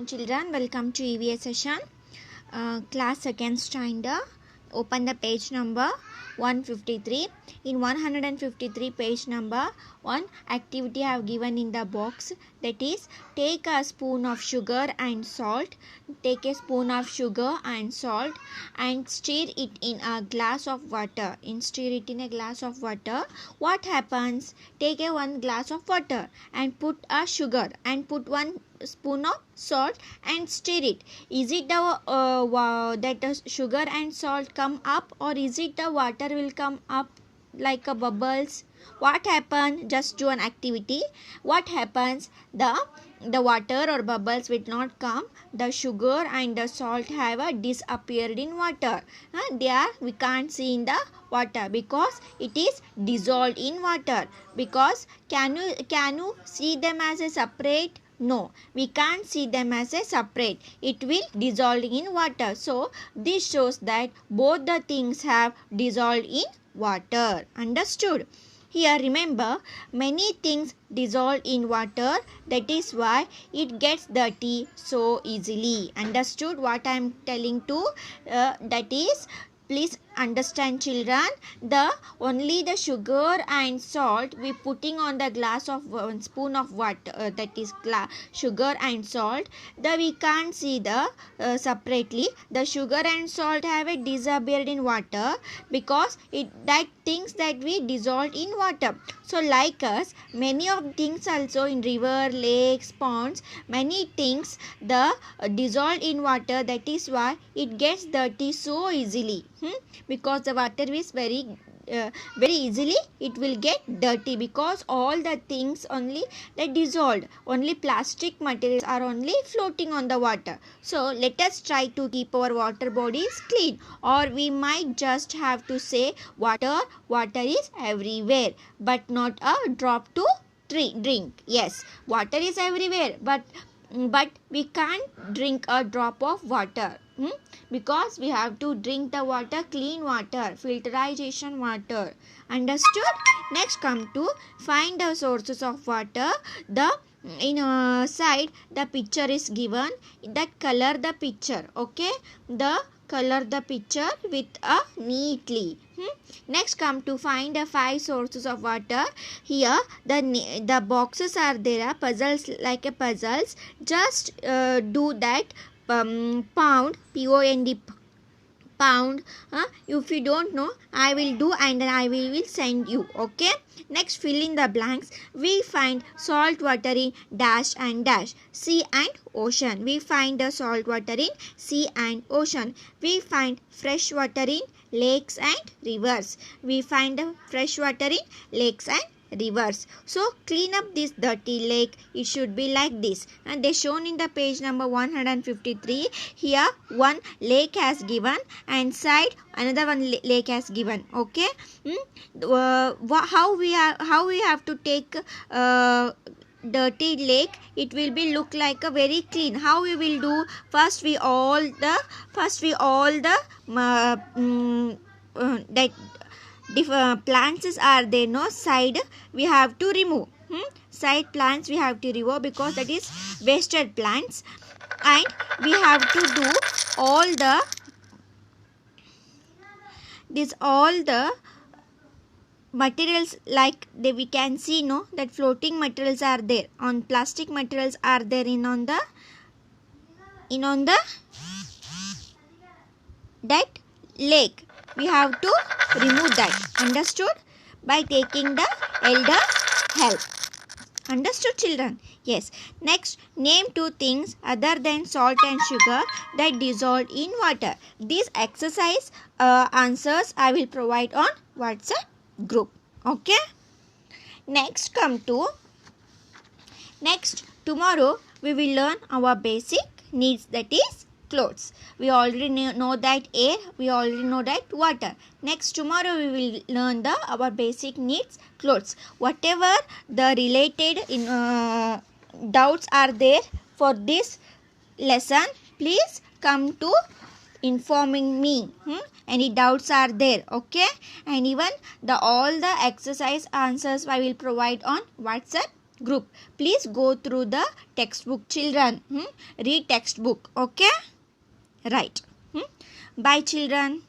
Children, welcome to EVS session. Class second standard. Open the page number 153. In 153 page number 1 activity I have given in the box, that is take a spoon of sugar and salt. Take a spoon of sugar and salt and stir it in a glass of water. Stir it in a glass of water. What happens? Take a 1 glass of water and put a sugar and put 1 spoon of salt and stir it. Is it the sugar and salt come up, or is it the water will come up like a bubbles? What happens? Just do an activity. What happens? The water or bubbles will not come. The sugar and the salt have disappeared in water. We can't see in the water because it is dissolved in water. Because can you see them as a separate? No, we can't see them as a separate. It will dissolve in water. So, this shows that both the things have dissolved in water. Understood? Here remember, many things dissolve in water. That is why it gets dirty so easily. Understood what I am telling to? That is, please understand children, only the sugar and salt we putting on the glass of 1 spoon of water, that is sugar and salt, we can't see the separately. The sugar and salt have disappeared in water because that things that we dissolved in water. So like us, many of things also in river, lakes, ponds, many things dissolved in water. That is why it gets dirty so easily. Because the water is very easily it will get dirty, because all the things only that dissolved, only plastic materials are only floating on the water. So let us try to keep our water bodies clean, or we might just have to say water is everywhere but not a drop to drink. Yes, water is everywhere, but we can't drink a drop of water. Because we have to drink the water, clean water, filterization water. Understood? Next, come to find the sources of water. In side the picture is given, that color the picture. Okay, color the picture with a neatly. Next, come to find the 5 sources of water. Here the boxes are there, puzzles, like a puzzles. Just do that. Pound, POUND, pound. If you don't know, I will do and then I will send you. Okay. Next, fill in the blanks. We find salt water in dash and dash, sea and ocean. We find the salt water in sea and ocean. We find fresh water in lakes and rivers. We find the fresh water in lakes and rivers. So clean up this dirty lake. It should be like this, and they shown in the page number 153. Here one lake has given and side another one lake has given. Okay. How we have to take dirty lake? It will be look like a very clean. How we will do? First we all the plants are there, no side we have to remove. Side plants we have to remove because that is wasted plants, and we have to do all the materials, like we can see, no, that floating materials are there, on plastic materials are there in on the that lake. We have to remove that. Understood? By taking the elder's help. Understood, children? Yes. Next, name 2 things other than salt and sugar that dissolve in water. These exercise answers I will provide on WhatsApp group. Okay. Next, tomorrow we will learn our basic needs, that is clothes. We already know that air, we already know that water. Next, tomorrow we will learn our basic needs, clothes. Whatever the related doubts are there for this lesson, please come to informing me. Any doubts are there? Okay, and even all the exercise answers I will provide on WhatsApp group. Please go through the textbook, children. Read textbook. Okay, right. Bye children.